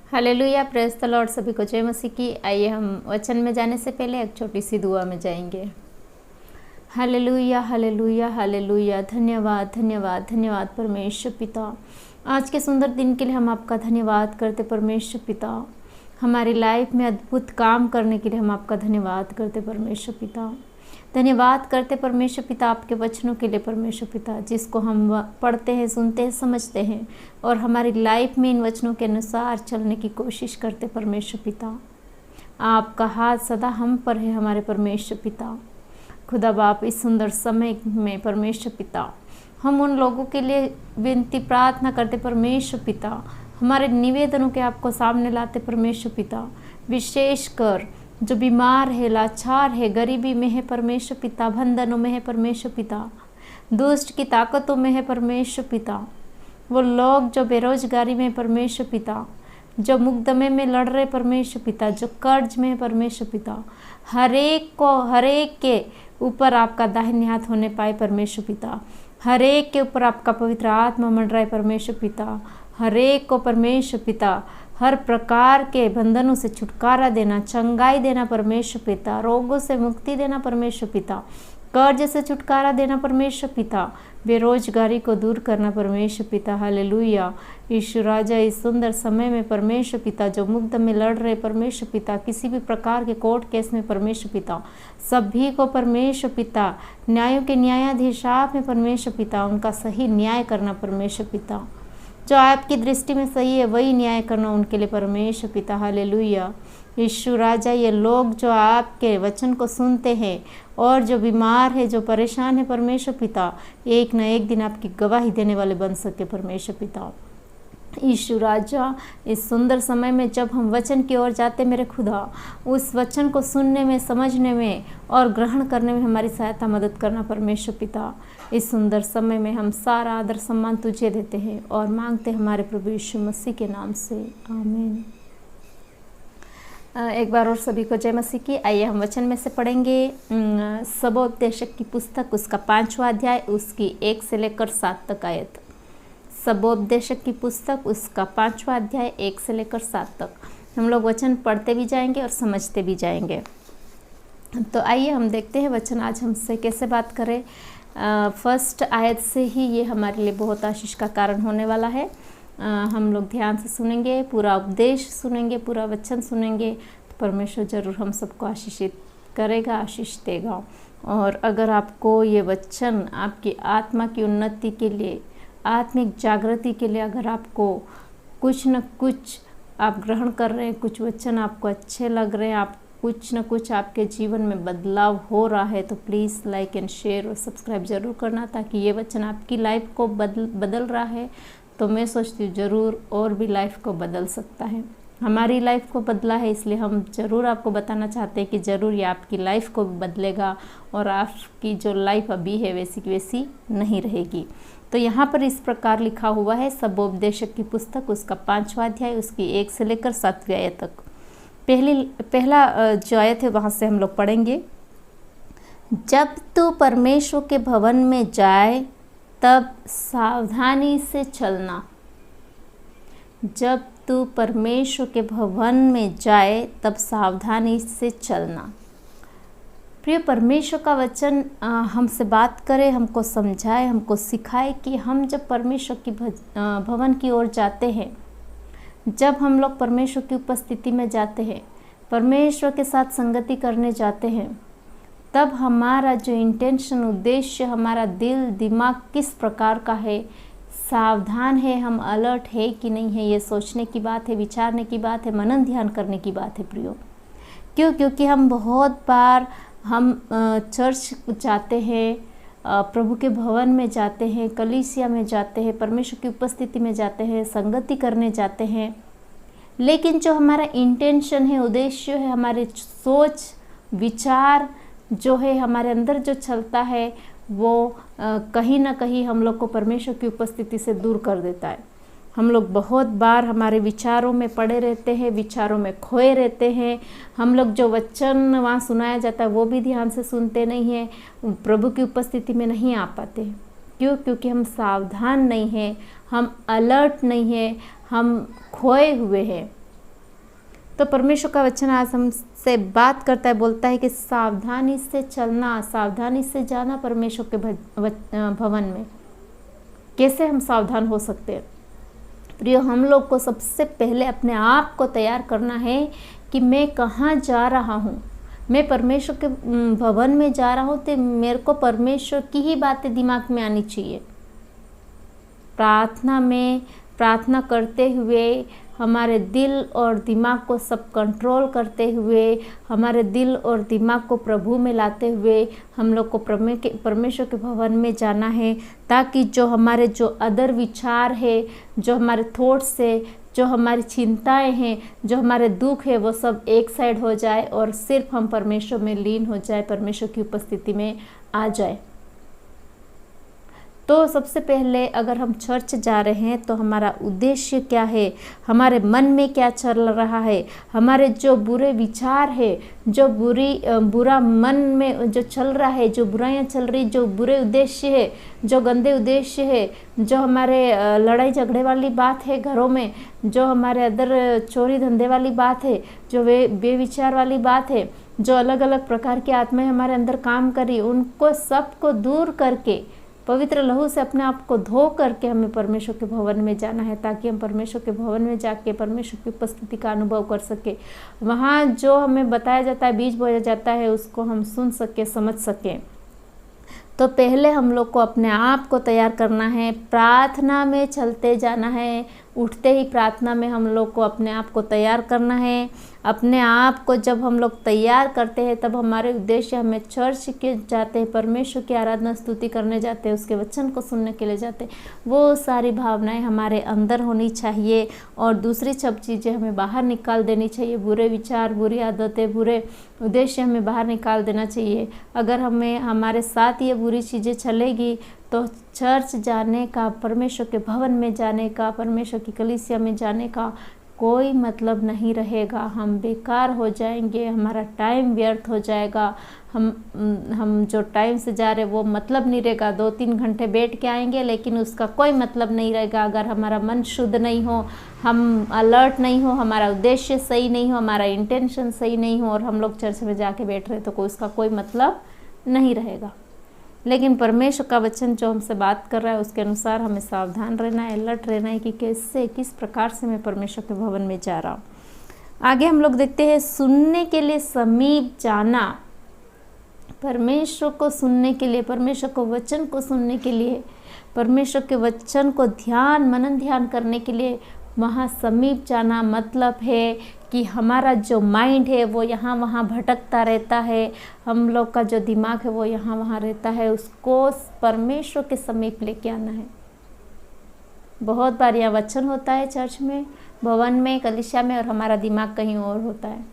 Hallelujah, praise the Lord. सभी को जय मसीह की। आइए हम वचन में जाने से पहले एक छोटी सी दुआ में जाएंगे। Hallelujah hallelujah hallelujah. धन्यवाद धन्यवाद धन्यवाद परमेश्वर पिता, आज के सुंदर दिन के लिए हम आपका धन्यवाद करते परमेश्वर पिता। हमारी लाइफ में अद्भुत काम करने के लिए हम आपका धन्यवाद करते परमेश्वर पिता। धन्यवाद करते परमेश्वर पिता आपके वचनों के लिए परमेश्वर पिता, जिसको हम पढ़ते हैं, सुनते हैं, समझते हैं और हमारी लाइफ में इन वचनों के अनुसार चलने की कोशिश करते परमेश्वर पिता। आपका हाथ सदा हम पर है हमारे परमेश्वर पिता। खुदा बाप, इस सुंदर समय में परमेश्वर पिता हम उन लोगों के लिए विनती प्रार्थना करते परमेश्वर पिता, हमारे निवेदनों के आपको सामने लाते परमेश्वर पिता। विशेषकर जो बीमार है, लाचार है, गरीबी में है परमेश्वर पिता, बंधनों में है परमेश्वर पिता, दुष्ट की ताकतों में है परमेश्वर पिता, वो लोग जो बेरोजगारी में है परमेश्वर पिता, जो मुकदमे में लड़ रहे परमेश्वर पिता, जो कर्ज में है परमेश्वर पिता, हर एक के ऊपर आपका दाहिने हाथ होने पाए परमेश्वर पिता। हर एक के ऊपर आपका पवित्र आत्मा मंडराए परमेश्वर पिता। हर एक को परमेश्वर पिता हर प्रकार के बंधनों से छुटकारा देना, चंगाई देना परमेश्वर पिता, रोगों से मुक्ति देना परमेश्वर पिता, कर्ज से छुटकारा देना परमेश्वर पिता, बेरोजगारी को दूर करना परमेश्वर पिता। हालेलुया। यीशु राजा, इस सुंदर समय में परमेश्वर पिता जो मुकदमे में लड़ रहे परमेश्वर पिता, किसी भी प्रकार के कोर्ट केस में परमेश्वर पिता, सभी को परमेश्वर पिता न्यायों के न्यायाधीश आप में परमेश्वर पिता, उनका सही न्याय करना परमेश्वर पिता। जो आपकी दृष्टि में सही है वही न्याय करना उनके लिए परमेश्वर पिता। हालेलुया। यीशु राजा, ये लोग जो आपके वचन को सुनते हैं और जो बीमार है, जो परेशान है परमेश्वर पिता, एक न एक दिन आपकी गवाही देने वाले बन सके परमेश्वर पिता। यीशु राजा, इस सुंदर समय में जब हम वचन की ओर जाते मेरे खुदा, उस वचन को सुनने में, समझने में और ग्रहण करने में हमारी सहायता मदद करना परमेश्वर पिता। इस सुंदर समय में हम सारा आदर सम्मान तुझे देते हैं और मांगते हमारे प्रभु यीशु मसीह के नाम से, आमीन। एक बार और सभी को जय मसीह की। आइए हम वचन में से पढ़ेंगे सबोपदेशक की पुस्तक, उसका 5वां अध्याय, उसकी 1 से लेकर 7 तक आयत। सबोपदेशक की पुस्तक, उसका 5वां अध्याय, 1 से लेकर 7 तक। हम लोग वचन पढ़ते भी जाएंगे और समझते भी जाएंगे। तो आइए हम देखते हैं वचन आज हमसे कैसे बात करे। फर्स्ट आयत से ही ये हमारे लिए बहुत आशीष का कारण होने वाला है। हम लोग ध्यान से सुनेंगे, पूरा उपदेश सुनेंगे, पूरा वचन सुनेंगे, तो परमेश्वर जरूर हम सबको आशीषित करेगा, आशीष देगा। और अगर आपको ये वचन आपकी आत्मा की उन्नति के लिए, आत्मिक जागृति के लिए अगर आपको कुछ न कुछ आप ग्रहण कर रहे हैं, कुछ वचन आपको अच्छे लग रहे हैं, आप कुछ न कुछ आपके जीवन में बदलाव हो रहा है, तो प्लीज़ लाइक एंड शेयर और सब्सक्राइब जरूर करना, ताकि ये वचन आपकी लाइफ को बदल रहा है तो मैं सोचती हूँ ज़रूर और भी लाइफ को बदल सकता है। हमारी लाइफ को बदला है, इसलिए हम ज़रूर आपको बताना चाहते हैं कि ज़रूर ये आपकी लाइफ को भी बदलेगा और आपकी जो लाइफ अभी है वैसी की वैसी नहीं रहेगी। तो यहाँ पर इस प्रकार लिखा हुआ है, सबोपदेशक की पुस्तक, उसका 5वां अध्याय, उसकी 1 से लेकर 7वीं आयत तक। पहला जो आयत है वहाँ से हम लोग पढ़ेंगे। जब तू परमेश्वर के भवन में जाए तब सावधानी से चलना। जब तू परमेश्वर के भवन में जाए तब सावधानी से चलना। प्रिय, परमेश्वर का वचन हमसे बात करे, हमको समझाए, हमको सिखाए कि हम जब परमेश्वर की भवन की ओर जाते हैं, जब हम लोग परमेश्वर की उपस्थिति में जाते हैं, परमेश्वर के साथ संगति करने जाते हैं, तब हमारा जो इंटेंशन, उद्देश्य, हमारा दिल दिमाग किस प्रकार का है, सावधान है, हम अलर्ट है कि नहीं है, ये सोचने की बात है, विचारने की बात है, मनन ध्यान करने की बात है प्रियो। क्यों? क्योंकि हम बहुत बार हम चर्च जाते हैं, प्रभु के भवन में जाते हैं, कलीसिया में जाते हैं, परमेश्वर की उपस्थिति में जाते हैं, संगति करने जाते हैं, लेकिन जो हमारा इंटेंशन है, उद्देश्य है, हमारे सोच विचार जो है, हमारे अंदर जो चलता है, वो कहीं ना कहीं हम लोग को परमेश्वर की उपस्थिति से दूर कर देता है। हम लोग बहुत बार हमारे विचारों में पड़े रहते हैं, विचारों में खोए रहते हैं। हम लोग जो वचन वहाँ सुनाया जाता है वो भी ध्यान से सुनते नहीं हैं, प्रभु की उपस्थिति में नहीं आ पाते। क्यों? क्योंकि हम सावधान नहीं हैं, हम अलर्ट नहीं हैं, हम खोए हुए हैं। तो परमेश्वर का वचन आज हमसे बात करता है, बोलता है कि सावधानी से चलना, सावधानी से जाना परमेश्वर के भवन में। कैसे हम सावधान हो सकते हैं? प्रियो, हम लोग को सबसे पहले अपने आप को तैयार करना है कि मैं कहाँ जा रहा हूँ। मैं परमेश्वर के भवन में जा रहा हूँ तो मेरे को परमेश्वर की ही बातें दिमाग में आनी चाहिए। प्रार्थना में प्रार्थना करते हुए, हमारे दिल और दिमाग को सब कंट्रोल करते हुए, हमारे दिल और दिमाग को प्रभु में लाते हुए हम लोग को परमेश्वर के भवन में जाना है, ताकि जो हमारे जो अदर विचार है, जो हमारे थॉट्स है, जो हमारी चिंताएं हैं, जो हमारे दुख है, वो सब एक साइड हो जाए और सिर्फ हम परमेश्वर में लीन हो जाए, परमेश्वर की उपस्थिति में आ जाए। तो सबसे पहले अगर हम चर्च जा रहे हैं तो हमारा उद्देश्य क्या है, हमारे मन में क्या चल रहा है, हमारे जो बुरे विचार है, जो बुरा मन में जो चल रहा है, जो बुराइयां चल रही, जो बुरे उद्देश्य है, जो गंदे उद्देश्य है, जो हमारे लड़ाई झगड़े वाली बात है घरों में, जो हमारे अदर चोरी धंधे वाली बात है, जो बेविचार वाली बात है, जो अलग अलग प्रकार की आत्माएं हमारे अंदर काम करी, उनको सबको दूर करके पवित्र लहू से अपने आप को धो करके हमें परमेश्वर के भवन में जाना है, ताकि हम परमेश्वर के भवन में जाके परमेश्वर की उपस्थिति का अनुभव कर सके। वहाँ जो हमें बताया जाता है, बीज बोया जाता है, उसको हम सुन सके, समझ सकें। तो पहले हम लोग को अपने आप को तैयार करना है, प्रार्थना में चलते जाना है। उठते ही प्रार्थना में हम लोग को अपने आप को तैयार करना है। अपने आप को जब हम लोग तैयार करते हैं तब हमारे उद्देश्य, हमें चर्च के जाते हैं, परमेश्वर की आराधना स्तुति करने जाते हैं, उसके वचन को सुनने के लिए जाते हैं, वो सारी भावनाएं हमारे अंदर होनी चाहिए और दूसरी सब चीज़ें हमें बाहर निकाल देनी चाहिए। बुरे विचार, बुरी आदतें, बुरे उद्देश्य हमें बाहर निकाल देना चाहिए। अगर हमारे साथ ये बुरी चीज़ें चलेगी तो चर्च जाने का, परमेश्वर के भवन में जाने का, परमेश्वर की कलीसिया में जाने का कोई मतलब नहीं रहेगा। हम बेकार हो जाएंगे, हमारा टाइम व्यर्थ हो जाएगा। हम जो टाइम से जा रहे वो मतलब नहीं रहेगा। 2-3 घंटे बैठ के आएंगे लेकिन उसका कोई मतलब नहीं रहेगा अगर हमारा मन शुद्ध नहीं हो, हम अलर्ट नहीं हो, हमारा उद्देश्य सही नहीं हो, हमारा इंटेंशन सही नहीं हो और हम लोग चर्च में जाके बैठ रहे तो उसका कोई मतलब नहीं रहेगा। लेकिन परमेश्वर का वचन जो हमसे बात कर रहा है उसके अनुसार हमें सावधान रहना है, अलर्ट रहना है कि कैसे, किस प्रकार से मैं परमेश्वर के भवन में जा रहा हूँ। आगे हम लोग देखते हैं सुनने के लिए समीप जाना। परमेश्वर को सुनने के लिए, परमेश्वर को वचन को सुनने के लिए, परमेश्वर के वचन को मनन ध्यान करने के लिए वहाँ समीप जाना मतलब है कि हमारा जो माइंड है वो यहाँ वहाँ भटकता रहता है, हम लोग का जो दिमाग है वो यहाँ वहाँ रहता है, उसको परमेश्वर के समीप लेके आना है। बहुत बार यहाँ वचन होता है चर्च में, भवन में, कलीसिया में, और हमारा दिमाग कहीं और होता है।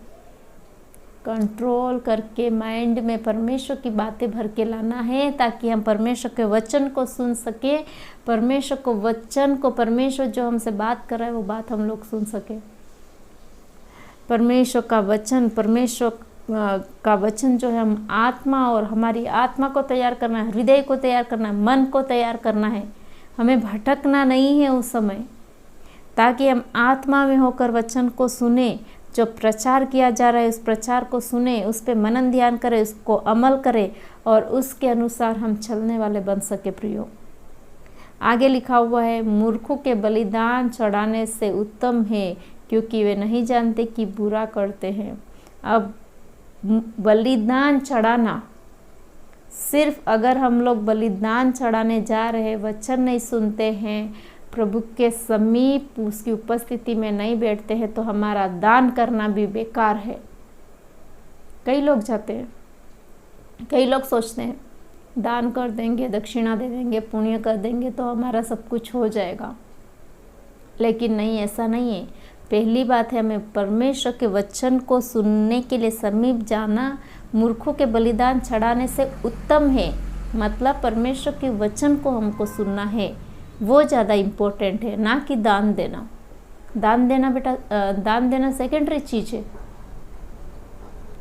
कंट्रोल करके माइंड में परमेश्वर की बातें भर के लाना है ताकि हम परमेश्वर के वचन को सुन सके, परमेश्वर को वचन को, परमेश्वर जो हमसे बात कर रहा है वो बात हम लोग सुन सके। परमेश्वर का वचन, परमेश्वर का वचन जो है, हम आत्मा और हमारी आत्मा को तैयार करना है, हृदय को तैयार करना है, मन को तैयार करना है। हमें भटकना नहीं है उस समय, ताकि हम आत्मा में होकर वचन को सुने, जो प्रचार किया जा रहा है उस प्रचार को सुने, उस पर मनन ध्यान करें, उसको अमल करें और उसके अनुसार हम चलने वाले बन सके। प्रियो, आगे लिखा हुआ है, मूर्खों के बलिदान चढ़ाने से उत्तम है क्योंकि वे नहीं जानते कि बुरा करते हैं। अब बलिदान चढ़ाना, सिर्फ अगर हम लोग बलिदान चढ़ाने जा रहे हैं, वचन नहीं सुनते हैं, प्रभु के समीप उसकी उपस्थिति में नहीं बैठते हैं, तो हमारा दान करना भी बेकार है। कई लोग जाते हैं, कई लोग सोचते हैं दान कर देंगे, दक्षिणा दे देंगे, पुण्य कर देंगे तो हमारा सब कुछ हो जाएगा। लेकिन नहीं, ऐसा नहीं है। पहली बात है हमें परमेश्वर के वचन को सुनने के लिए समीप जाना मूर्खों के बलिदान चढ़ाने से उत्तम है। मतलब परमेश्वर के वचन को हमको सुनना है, वो ज़्यादा इम्पोर्टेंट है, ना कि दान देना। दान देना बेटा, दान देना सेकेंडरी चीज़ है,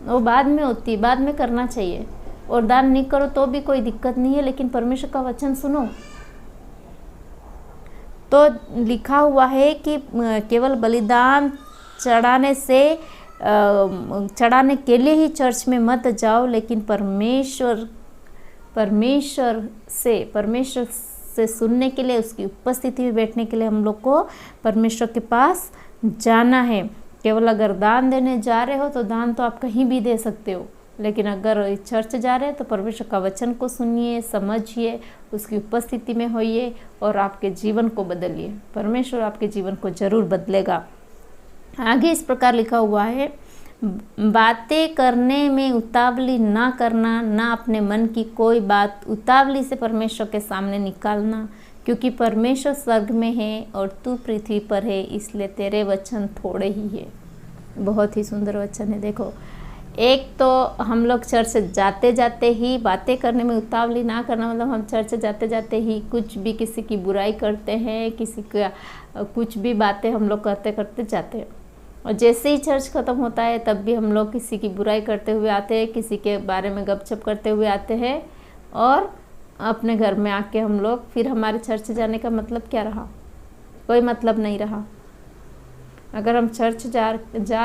वो बाद में होती है, बाद में करना चाहिए। और दान नहीं करो तो भी कोई दिक्कत नहीं है, लेकिन परमेश्वर का वचन सुनो। तो लिखा हुआ है कि केवल बलिदान चढ़ाने के लिए ही चर्च में मत जाओ, लेकिन परमेश्वर से सुनने के लिए, उसकी उपस्थिति में बैठने के लिए हम लोग को परमेश्वर के पास जाना है। केवल अगर दान देने जा रहे हो तो दान तो आप कहीं भी दे सकते हो, लेकिन अगर चर्च जा रहे हैं तो परमेश्वर का वचन को सुनिए, समझिए, उसकी उपस्थिति में होइए और आपके जीवन को बदलिए। परमेश्वर आपके जीवन को जरूर बदलेगा। आगे इस प्रकार लिखा हुआ है, बातें करने में उतावली ना करना, ना अपने मन की कोई बात उतावली से परमेश्वर के सामने निकालना, क्योंकि परमेश्वर स्वर्ग में है और तू पृथ्वी पर है, इसलिए तेरे वचन थोड़े ही है। बहुत ही सुंदर वचन है। देखो, एक तो हम लोग चर्च जाते जाते ही बातें करने में उतावली ना करना, मतलब हम चर्च जाते जाते ही कुछ भी किसी की बुराई करते हैं, किसी का कुछ भी बातें हम लोग करते करते जाते हैं, और जैसे ही चर्च ख़त्म होता है तब भी हम लोग किसी की बुराई करते हुए आते हैं, किसी के बारे में गपशप करते हुए आते हैं, और अपने घर में आके हम लोग फिर हमारे चर्च जाने का मतलब क्या रहा? कोई मतलब नहीं रहा। अगर हम चर्च जा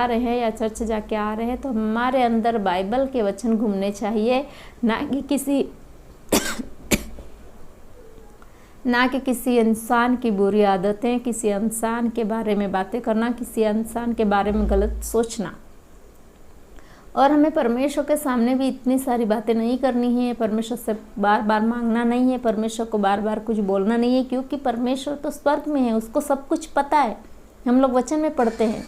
रहे हैं या चर्च जाके आ रहे हैं तो हमारे अंदर बाइबल के वचन घूमने चाहिए, ना कि किसी इंसान की बुरी आदतें, किसी इंसान के बारे में बातें करना, किसी इंसान के बारे में गलत सोचना। और हमें परमेश्वर के सामने भी इतनी सारी बातें नहीं करनी है, परमेश्वर से बार बार मांगना नहीं है, परमेश्वर को बार बार कुछ बोलना नहीं है, क्योंकि परमेश्वर तो स्वर्ग में है, उसको सब कुछ पता है। हम लोग वचन में पढ़ते हैं,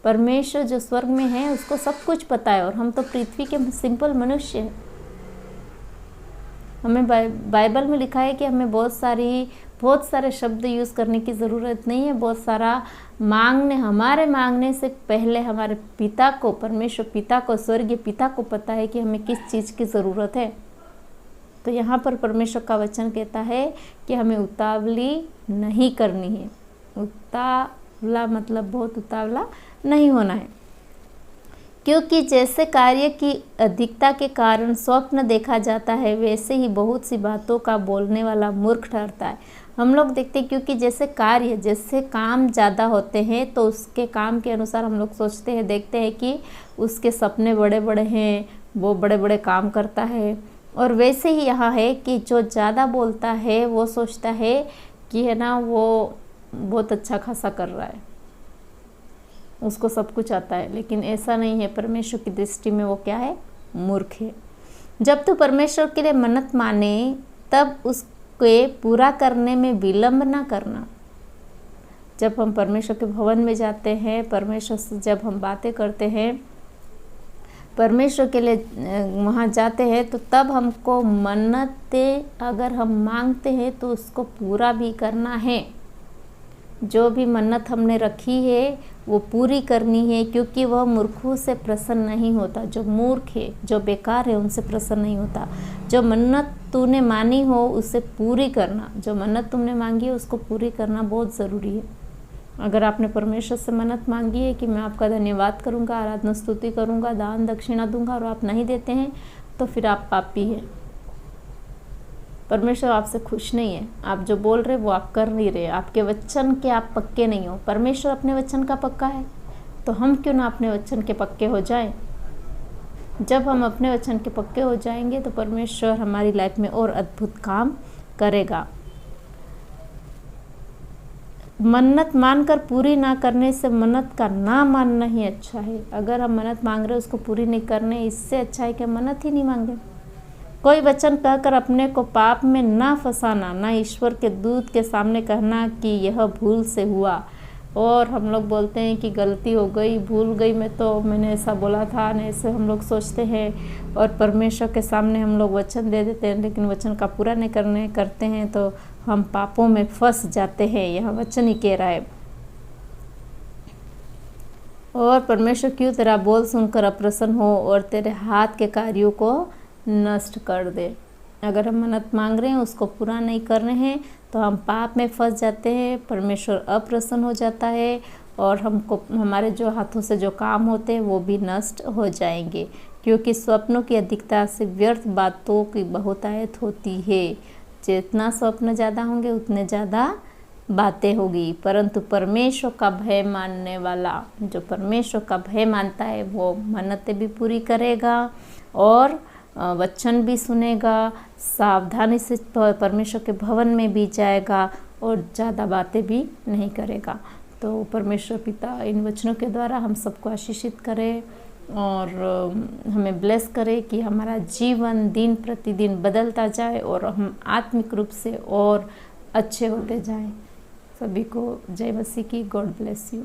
परमेश्वर जो स्वर्ग में है उसको सब कुछ पता है, और हम तो पृथ्वी के सिंपल मनुष्य हैं। हमें बाइबल में लिखा है कि हमें बहुत सारे शब्द यूज़ करने की ज़रूरत नहीं है, बहुत सारा हमारे मांगने से पहले हमारे पिता को, परमेश्वर पिता को, स्वर्गीय पिता को पता है कि हमें किस चीज़ की ज़रूरत है। तो यहाँ पर परमेश्वर का वचन कहता है कि हमें उतावली नहीं करनी है। उतावला मतलब बहुत उतावला नहीं होना है, क्योंकि जैसे कार्य की अधिकता के कारण स्वप्न देखा जाता है, वैसे ही बहुत सी बातों का बोलने वाला मूर्ख ठहरता है। हम लोग देखते हैं, क्योंकि जैसे काम ज़्यादा होते हैं तो उसके काम के अनुसार हम लोग सोचते हैं, देखते हैं कि उसके सपने बड़े बड़े हैं, वो बड़े बड़े काम करता है। और वैसे ही यहाँ है कि जो ज़्यादा बोलता है वो सोचता है कि है ना, वो बहुत अच्छा खासा कर रहा है, उसको सब कुछ आता है, लेकिन ऐसा नहीं है। परमेश्वर की दृष्टि में वो क्या है? मूर्ख है। जब तू परमेश्वर के लिए मन्नत माने तब उसके पूरा करने में विलंब ना करना। जब हम परमेश्वर के भवन में जाते हैं, परमेश्वर से जब हम बातें करते हैं, परमेश्वर के लिए वहाँ जाते हैं, तो तब हमको मन्नतें अगर हम मांगते हैं तो उसको पूरा भी करना है। जो भी मन्नत हमने रखी है वो पूरी करनी है, क्योंकि वह मूर्खों से प्रसन्न नहीं होता। जो मूर्ख है, जो बेकार है, उनसे प्रसन्न नहीं होता। जो मन्नत तूने मानी हो उसे पूरी करना, जो मन्नत तुमने मांगी है उसको पूरी करना बहुत ज़रूरी है। अगर आपने परमेश्वर से मन्नत मांगी है कि मैं आपका धन्यवाद करूँगा, आराधना स्तुति करूँगा, दान दक्षिणा दूंगा, और आप नहीं देते हैं, तो फिर आप पापी हैं। परमेश्वर आपसे खुश नहीं है। आप जो बोल रहे वो आप कर नहीं रहे, आपके वचन के आप पक्के नहीं हो। परमेश्वर अपने वचन का पक्का है, तो हम क्यों ना अपने वचन के पक्के हो जाएं। जब हम अपने वचन के पक्के हो जाएंगे तो परमेश्वर हमारी लाइफ में और अद्भुत काम करेगा। मन्नत मानकर पूरी ना करने से मन्नत का ना मानना ही अच्छा है। अगर हम मन्नत मांग रहे उसको पूरी नहीं करने, इससे अच्छा है कि हम मन्नत ही नहीं मांगे। कोई वचन कहकर अपने को पाप में ना फंसाना, ना ईश्वर के दूत के सामने कहना कि यह भूल से हुआ। और हम लोग बोलते हैं कि गलती हो गई, भूल गई, मैंने ऐसा बोला था न, ऐसे हम लोग सोचते हैं। और परमेश्वर के सामने हम लोग वचन दे देते हैं, लेकिन वचन का पूरा नहीं करते हैं, तो हम पापों में फंस जाते हैं। यह वचन ही कह रहा है। और परमेश्वर क्यों तेरा बोल सुनकर अप्रसन्न हो और तेरे हाथ के कार्यों को नष्ट कर दे। अगर हम मन्नत मांग रहे हैं, उसको पूरा नहीं कर रहे हैं, तो हम पाप में फंस जाते हैं, परमेश्वर अप्रसन्न हो जाता है, और हमको हमारे जो हाथों से जो काम होते हैं वो भी नष्ट हो जाएंगे। क्योंकि स्वप्नों की अधिकता से व्यर्थ बातों की बहुतायत होती है। जितना स्वप्न ज़्यादा होंगे उतने ज़्यादा बातें होगी, परंतु परमेश्वर का भय मानने वाला, जो परमेश्वर का भय मानता है, वो मन्नतें भी पूरी करेगा और वचन भी सुनेगा, सावधानी से परमेश्वर के भवन में भी जाएगा और ज़्यादा बातें भी नहीं करेगा। तो परमेश्वर पिता इन वचनों के द्वारा हम सबको आशीषित करे और हमें ब्लेस करे कि हमारा जीवन दिन प्रतिदिन बदलता जाए और हम आत्मिक रूप से और अच्छे होते जाएं। सभी को जय मसीह की। God bless you.